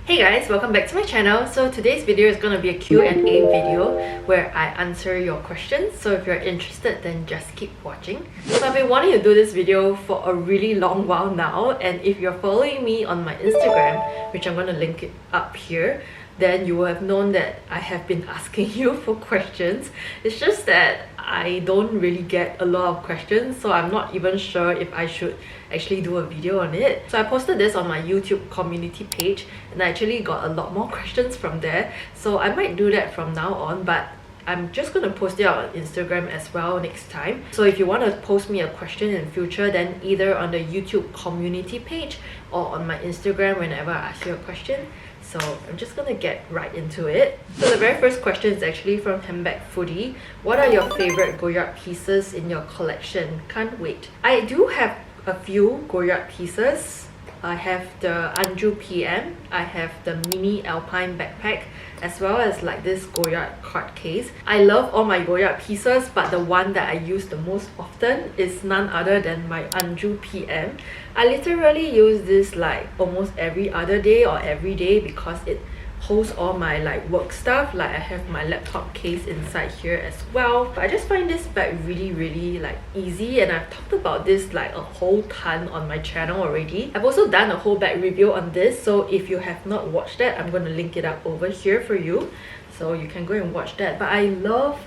Hey guys, welcome back to my channel. So today's video is going to be a Q&A video where I answer your questions. So if you're interested, then just keep watching. So I've been wanting to do this video for a really long while now, and if you're following me on my Instagram, which I'm going to link it up here, then you will have known that I have been asking you for questions. It's just that I don't really get a lot of questions, so I'm not even sure if I should actually do a video on it. So I posted this on my YouTube community page and I actually got a lot more questions from there. So I might do that from now on, but I'm just going to post it out on Instagram as well next time. So if you want to post me a question in future, then either on the YouTube community page or on my Instagram whenever I ask you a question. So I'm just gonna get right into it. So the very first question is actually from Handbag Foodie. What are your favorite Goyard pieces in your collection? Can't wait. I do have a few Goyard pieces. I have the Anju PM, I have the mini Alpine backpack, as well as like this Goyard card case. I love all my Goyard pieces, but the one that I use the most often is none other than my Anju PM. I literally use this like almost every other day or every day because it holds all my like work stuff. Like I have my laptop case inside here as well. I just find this bag really like easy, and I've talked about this like a whole ton on my channel already. I've also done a whole bag review on this, so if you have not watched that, I'm going to link it up over here for you, so you can go and watch that. But I love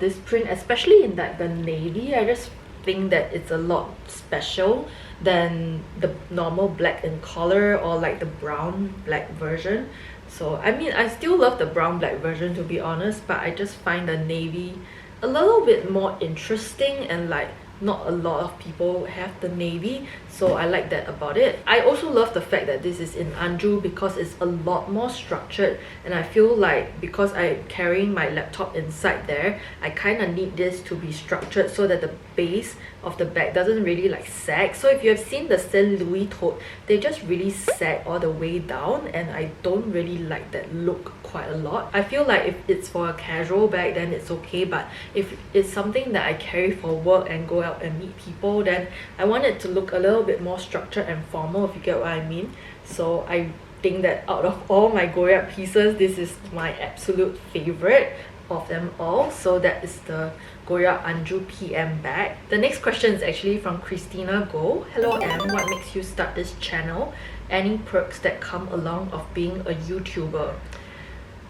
this print, especially in like the navy. I just think that it's a lot special than the normal black in color or like the brown black version. So I mean, I still love the brown black version to be honest, but I just find the navy a little bit more interesting, and like not a lot of people have the navy, so I like that about it. I also love the fact that this is in Anju because it's a lot more structured, and I feel like because I'm carrying my laptop inside there, I kind of need this to be structured so that the base of the bag doesn't really like sag. So if you have seen the Saint Louis tote, they just really sag all the way down, and I don't really like that look quite a lot. I feel like if it's for a casual bag, then it's okay, but if it's something that I carry for work and go out and meet people, then I want it to look a little bit more structured and formal, if you get what I mean. So I think that out of all my Goyard pieces, this is my absolute favorite of them all. So that is the Goyard Anju PM bag. The next question is actually from Christina Go. Hello Em, what makes you start this channel? Any perks that come along of being a YouTuber?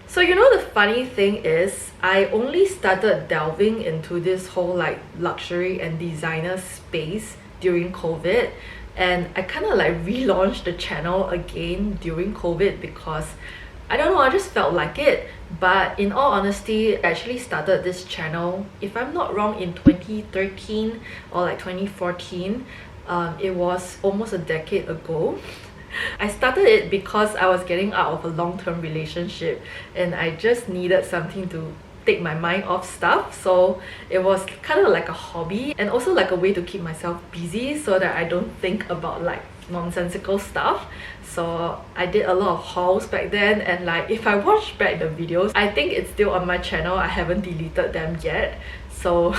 So you know, the funny thing is, I only started delving into this whole like luxury and designer space during COVID, and I kind of like relaunched the channel again during COVID because I don't know, I just felt like it. But in all honesty, I actually started this channel, if I'm not wrong, in 2013 or like 2014. It was almost a decade ago. I started it because I was getting out of a long-term relationship and I just needed something to take my mind off stuff. So it was kind of like a hobby and also like a way to keep myself busy so that I don't think about like nonsensical stuff. So I did a lot of hauls back then, and like if I watch back the videos, I think it's still on my channel. I haven't deleted them yet, so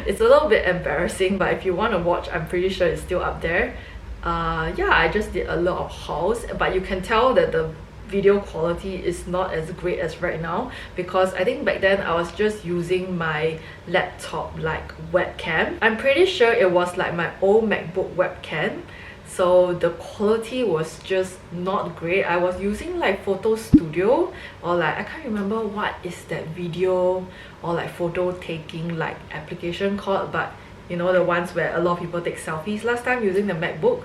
it's a little bit embarrassing, but if you want to watch, I'm pretty sure it's still up there. Yeah, I just did a lot of hauls, but you can tell that the video quality is not as great as right now because I think back then I was just using my laptop like webcam. I'm pretty sure it was like my old MacBook webcam, so the quality was just not great. I was using like Photo Studio, or like I can't remember what is that video or like photo taking like application called, but you know, the ones where a lot of people take selfies last time using the MacBook.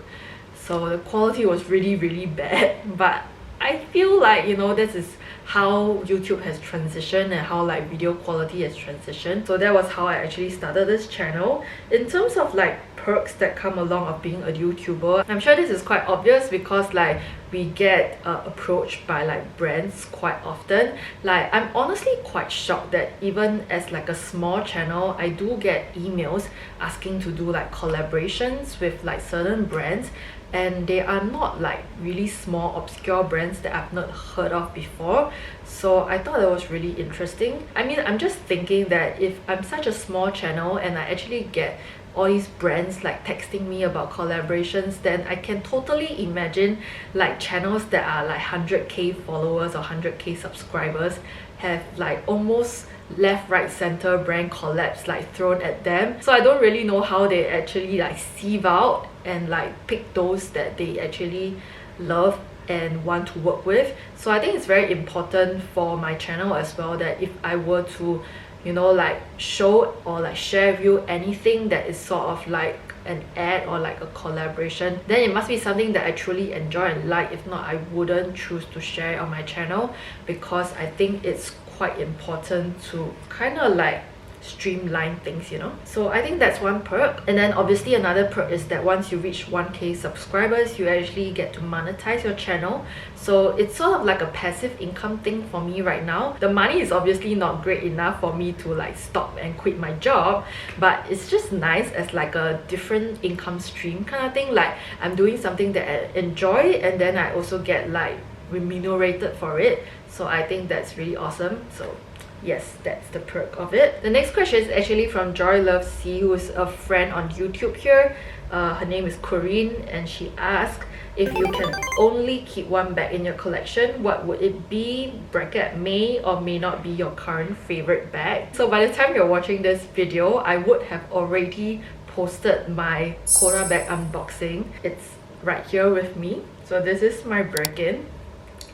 So the quality was really bad, but I feel like, you know, this is how YouTube has transitioned and how like video quality has transitioned. So that was how I actually started this channel. In terms of like perks that come along of being a YouTuber, I'm sure this is quite obvious because like we get approached by like brands quite often. Like I'm honestly quite shocked that even as like a small channel, I do get emails asking to do like collaborations with like certain brands, and they are not like really small obscure brands that I've not heard of before. So I thought that was really interesting. I mean, I'm just thinking that if I'm such a small channel and I actually get all these brands like texting me about collaborations, then I can totally imagine like channels that are like 100k followers or 100k subscribers have like almost left, right, center brand collabs like thrown at them. So I don't really know how they actually like sieve out and like pick those that they actually love and want to work with. So I think it's very important for my channel as well that if I were to, you know, like show or like share with you anything that is sort of like an ad or like a collaboration, then it must be something that I truly enjoy and like. If not, I wouldn't choose to share it on my channel, because I think it's quite important to kind of like streamline things, you know. So I think that's one perk. And then obviously another perk is that once you reach 1k subscribers, you actually get to monetize your channel. So it's sort of like a passive income thing for me right now. The money is obviously not great enough for me to like stop and quit my job, but it's just nice as like a different income stream kind of thing. Like I'm doing something that I enjoy and then I also get like remunerated for it. So I think that's really awesome. So yes, that's the perk of it. The next question is actually from Joy Loves C, who is a friend on YouTube here. Her name is Corrine, and she asked, if you can only keep one bag in your collection, what would it be? Bracket may or may not be your current favorite bag. So by the time you're watching this video, I would have already posted my Cora bag unboxing. It's right here with me. So this is my Birkin.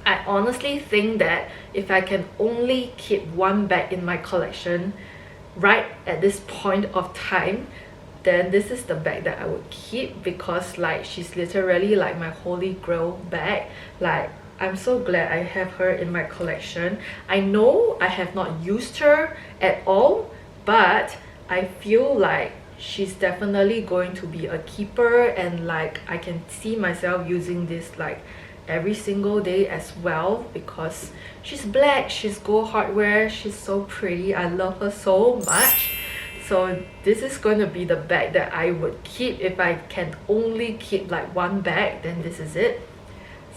I honestly think that if I can only keep one bag in my collection right at this point of time, then this is the bag that I would keep, because like she's literally like my holy grail bag. Like I'm so glad I have her in my collection. I know I have not used her at all, but I feel like she's definitely going to be a keeper, and like I can see myself using this like every single day as well, because she's black, she's gold hardware, she's so pretty. I love her so much. So this is going to be the bag that I would keep. If I can only keep like one bag, then this is it.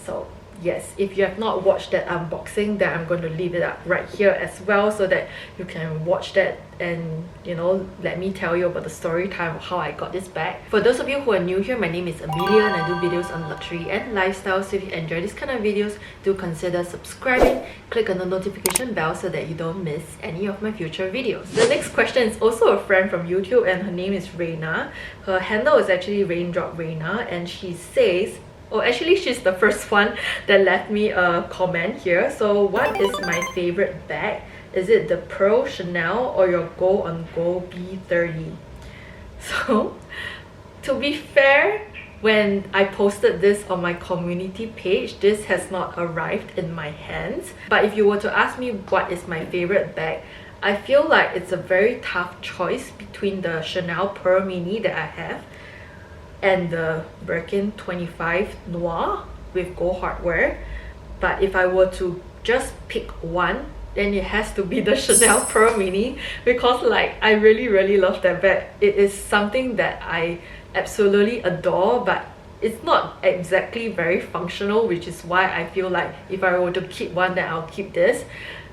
So yes, if you have not watched that unboxing, then I'm going to leave it up right here as well, so that you can watch that and, you know, let me tell you about the story time of how I got this bag. For those of you who are new here, my name is Amelia and I do videos on luxury and lifestyle. So if you enjoy this kind of videos, do consider subscribing, click on the notification bell so that you don't miss any of my future videos. The next question is also a friend from YouTube, and her name is Raina. Her handle is actually Raindrop Raina, and she says, oh, actually she's the first one that left me a comment here. So what is my favorite bag? Is it the Pearl Chanel or your Go on Go B30? So to be fair, when I posted this on my community page, this has not arrived in my hands. But if you were to ask me what is my favorite bag, I feel like it's a very tough choice between the Chanel Pearl Mini that I have and the Birkin 25 Noir with gold hardware. But if I were to just pick one, then it has to be the Chanel Pearl Mini, because like I really love that bag. It is something that I absolutely adore, but it's not exactly very functional, which is why I feel like if I were to keep one, then I'll keep this.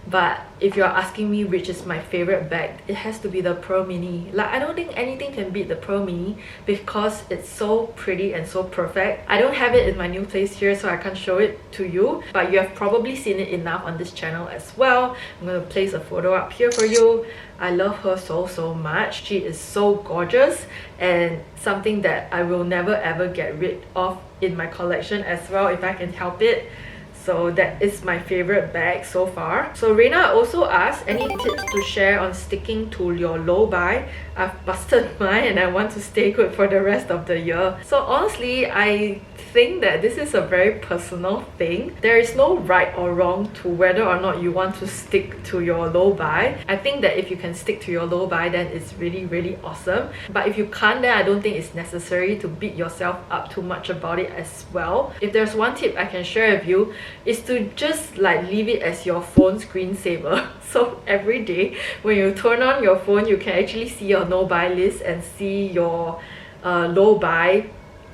But if you're asking me which is my favorite bag, it has to be the Pearl Mini. Like I don't think anything can beat the Pearl Mini, because it's so pretty and so perfect. I don't have it in my new place here, so I can't show it to you, but you have probably seen it enough on this channel as well. I'm going to place a photo up here for you. I love her so much. She is so gorgeous, and something that I will never ever get rid of in my collection as well if I can help it. So that is my favorite bag so far. So Raina also asked, any tips to share on sticking to your low buy? I've busted mine and I want to stay good for the rest of the year. So honestly, I think that this is a very personal thing. There is no right or wrong to whether or not you want to stick to your low buy. I think that if you can stick to your low buy, then it's really awesome. But if you can't, then I don't think it's necessary to beat yourself up too much about it as well. If there's one tip I can share with you, is to just like leave it as your phone screensaver. So every day when you turn on your phone, you can actually see your no buy list and see your low buy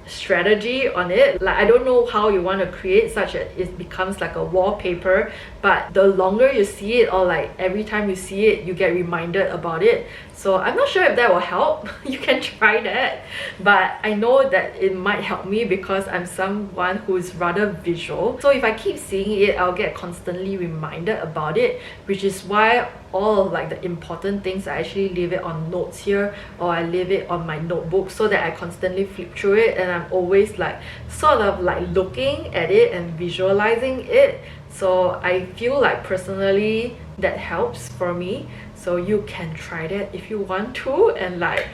strategy on it. Like, I don't know how you want to create such that it becomes like a wallpaper, but the longer you see it, or like every time you see it, you get reminded about it. So I'm not sure if that will help. You can try that, but I know that it might help me because I'm someone who is rather visual. So if I keep seeing it, I'll get constantly reminded about it, which is why all of like the important things, I actually leave it on notes here, or I leave it on my notebook so that I constantly flip through it, and I'm always like sort of like looking at it and visualizing it. So I feel like personally that helps for me. So you can try that if you want to, and like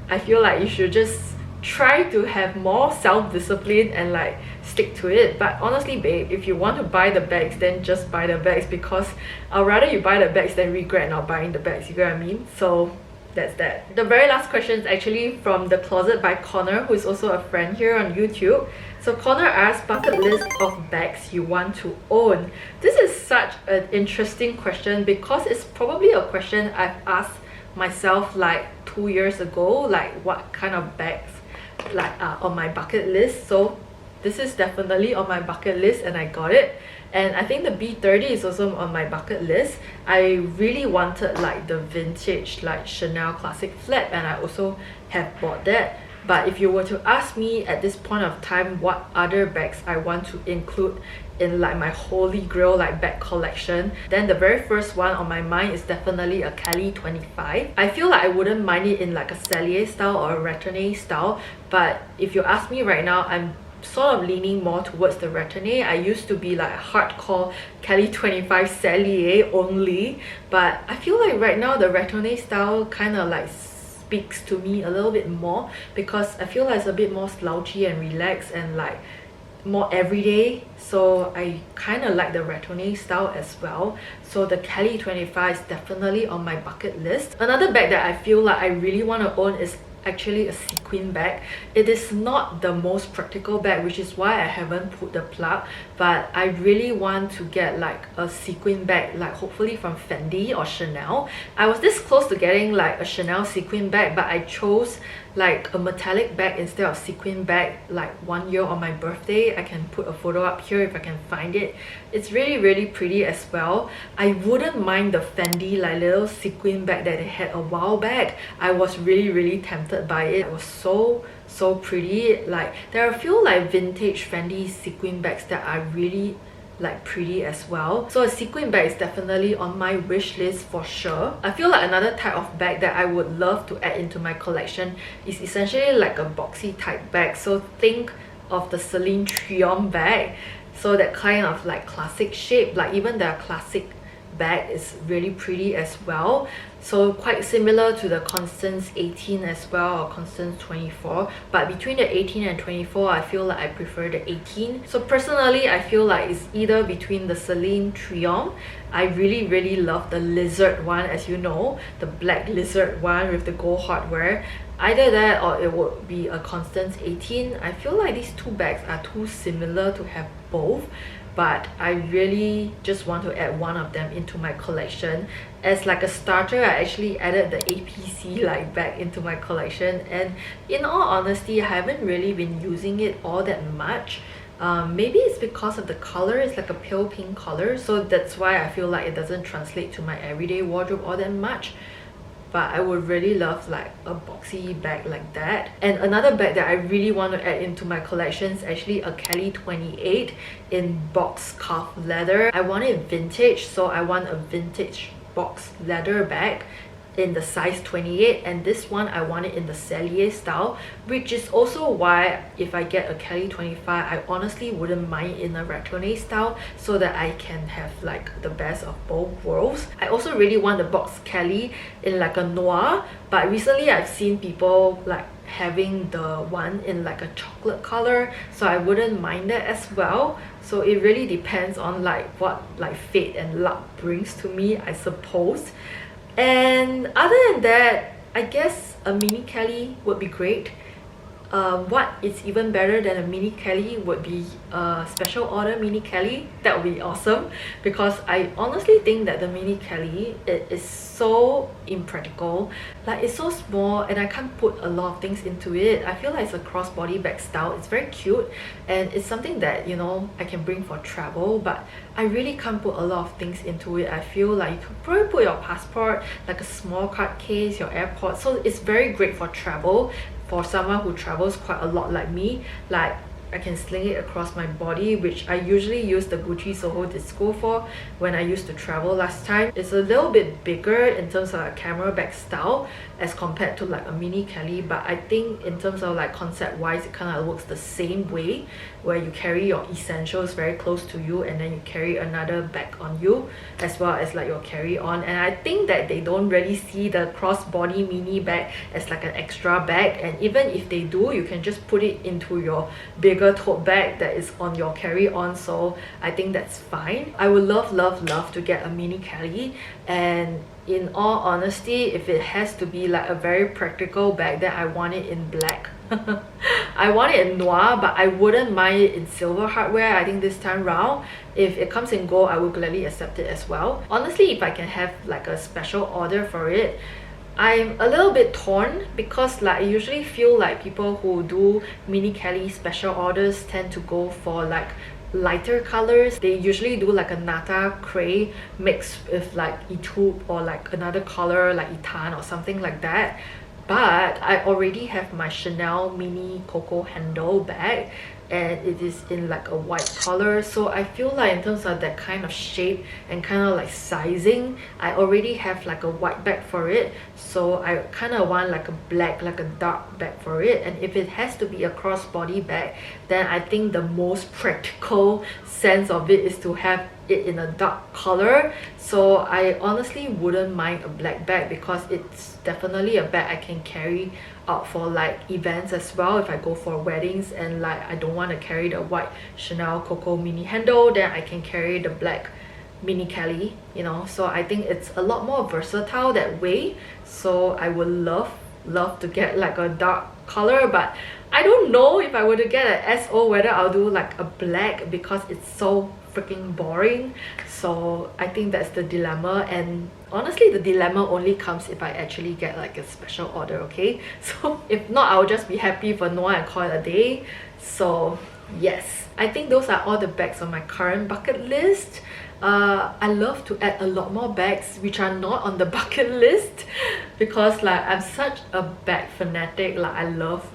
I feel like you should just try to have more self-discipline and like stick to it. But honestly babe, if you want to buy the bags, then just buy the bags, because I'd rather you buy the bags than regret not buying the bags, you get what I mean? So that's that. The very last question is actually from The Closet by Connor, who is also a friend here on YouTube. So Connor asked, bucket list of bags you want to own. This is such an interesting question because it's probably a question I've asked myself like 2 years ago, like what kind of bags like are on my bucket list. So this is definitely on my bucket list and I got it. And I think the B30 is also on my bucket list. I really wanted like the vintage like Chanel classic flap, and I also have bought that. But if you were to ask me at this point of time what other bags I want to include in like my holy grail like bag collection, then the very first one on my mind is definitely a Kelly 25. I feel like I wouldn't mind it in like a Cellier style or a Retenay style, but if you ask me right now, I'm sort of leaning more towards the Retenay. I used to be like a hardcore Kelly 25 Cellier only, but I feel like right now the Retenay style kind of like speaks to me a little bit more, because I feel like it's a bit more slouchy and relaxed and like more everyday. So I kind of like the Retenay style as well. So the Kelly 25 is definitely on my bucket list. Another bag that I feel like I really want to own is actually a sequin bag. It is not the most practical bag, which is why I haven't put the plug, but I really want to get like a sequin bag, like hopefully from Fendi or Chanel. I was this close to getting like a Chanel sequin bag, but I chose like a metallic bag instead of sequin bag like 1 year on my birthday. I can put a photo up here if I can find it. It's really pretty as well. I wouldn't mind the Fendi like little sequin bag that they had a while back. I was really tempted by it. It was so pretty. Like there are a few like vintage Fendi sequin bags that are really like pretty as well. So a sequin bag is definitely on my wish list for sure. I feel like another type of bag that I would love to add into my collection is essentially like a boxy type bag. So think of the Celine Triumph bag. So that kind of like classic shape, like even their classic bag is really pretty as well. So quite similar to the Constance 18 as well, or Constance 24, but between the 18 and 24 I feel like I prefer the 18. So personally I feel like it's either between the Celine Triumph, I really love the lizard one, as you know, the black lizard one with the gold hardware. Either that or it would be a Constance 18. I feel like these two bags are too similar to have both, but I really just want to add one of them into my collection. As like a starter, I actually added the APC like bag into my collection, and in all honesty I haven't really been using it all that much. Maybe it's because of the color. It's like a pale pink color, so that's why I feel like it doesn't translate to my everyday wardrobe all that much. But I would really love like a boxy bag like that. And another bag that I really want to add into my collection is actually a Kelly 28 in box calf leather. I want it vintage, so I want a vintage box leather bag in the size 28, and this one I want it in the Cellier style, which is also why if I get a Kelly 25 I honestly wouldn't mind in a Retenay style, so that I can have like the best of both worlds. I also really want the box Kelly in like a noir, but recently I've seen people like having the one in like a chocolate color, so I wouldn't mind that as well. So it really depends on like what like fate and luck brings to me, I suppose. And other than that, I guess a mini Kelly would be great. what is even better than a mini Kelly would be a special order mini Kelly. That would be awesome, because I honestly think that the mini Kelly, it is so impractical. Like, it's so small and I can't put a lot of things into it. I feel like it's a crossbody bag style. It's very cute and it's something that, you know, I can bring for travel, but I really can't put a lot of things into it. I feel like you could probably put your passport, like a small card case, your AirPods. So it's very great for travel, for someone who travels quite a lot like me. Like, I can sling it across my body, which I usually use the Gucci Soho Disco for when I used to travel last time. It's a little bit bigger in terms of a camera bag style as compared to like a mini Kelly, but I think in terms of like concept wise, it kind of works the same way, where you carry your essentials very close to you and then you carry another bag on you, as well as like your carry-on. And I think that they don't really see the crossbody mini bag as like an extra bag, and even if they do, you can just put it into your bigger tote bag that is on your carry-on, so I think that's fine. I would love to get a mini Kelly, and in all honesty, if it has to be like a very practical bag, then I want it in black. I want it in noir, but I wouldn't mind it in silver hardware. I think this time round, if it comes in gold, I will gladly accept it as well. Honestly, if I can have like a special order for it, I'm a little bit torn, because like I usually feel like people who do mini Kelly special orders tend to go for like lighter colors. They usually do like a Nata Cray mixed with like Etoupe or like another color like Etan or something like that. But I already have my Chanel mini Coco handle bag, and it is in like a white color, so I feel like in terms of that kind of shape and kind of like sizing, I already have like a white bag for it. So I kind of want like a black, like a dark bag for it. And if it has to be a crossbody bag, then I think the most practical sense of it is to have it in a dark color. So I honestly wouldn't mind a black bag, because it's definitely a bag I can carry out for like events as well. If I go for weddings and like I don't want to carry the white Chanel Coco mini handle, then I can carry the black mini Kelly, you know. So I think it's a lot more versatile that way. So I would love to get like a dark color, but I don't know if I were to get an SO whether I'll do like a black, because it's so freaking boring. So I think that's the dilemma, and honestly the dilemma only comes if I actually get like a special order, okay? So if not, I'll just be happy for Noir and call it a day. So yes, I think those are all the bags on my current bucket list. I love to add a lot more bags which are not on the bucket list, because like I'm such a bag fanatic. Like I love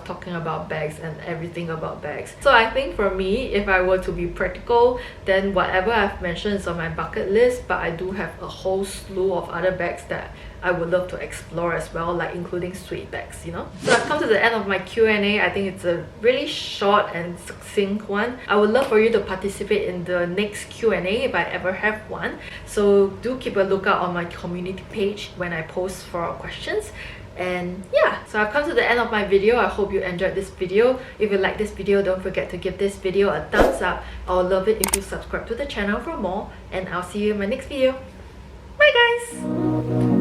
talking about bags and everything about bags. So I think for me, if I were to be practical, then whatever I've mentioned is on my bucket list, but I do have a whole slew of other bags that I would love to explore as well, like including suede bags, you know. So I've come to the end of my Q&A. I think it's a really short and succinct one. I would love for you to participate in the next Q&A if I ever have one. So do keep a lookout on my community page when I post for questions. And yeah, so I've come to the end of my video. I hope you enjoyed this video. If you like this video, don't forget to give this video a thumbs up. I would love it if you subscribe to the channel for more, and I'll see you in my next video. Bye guys!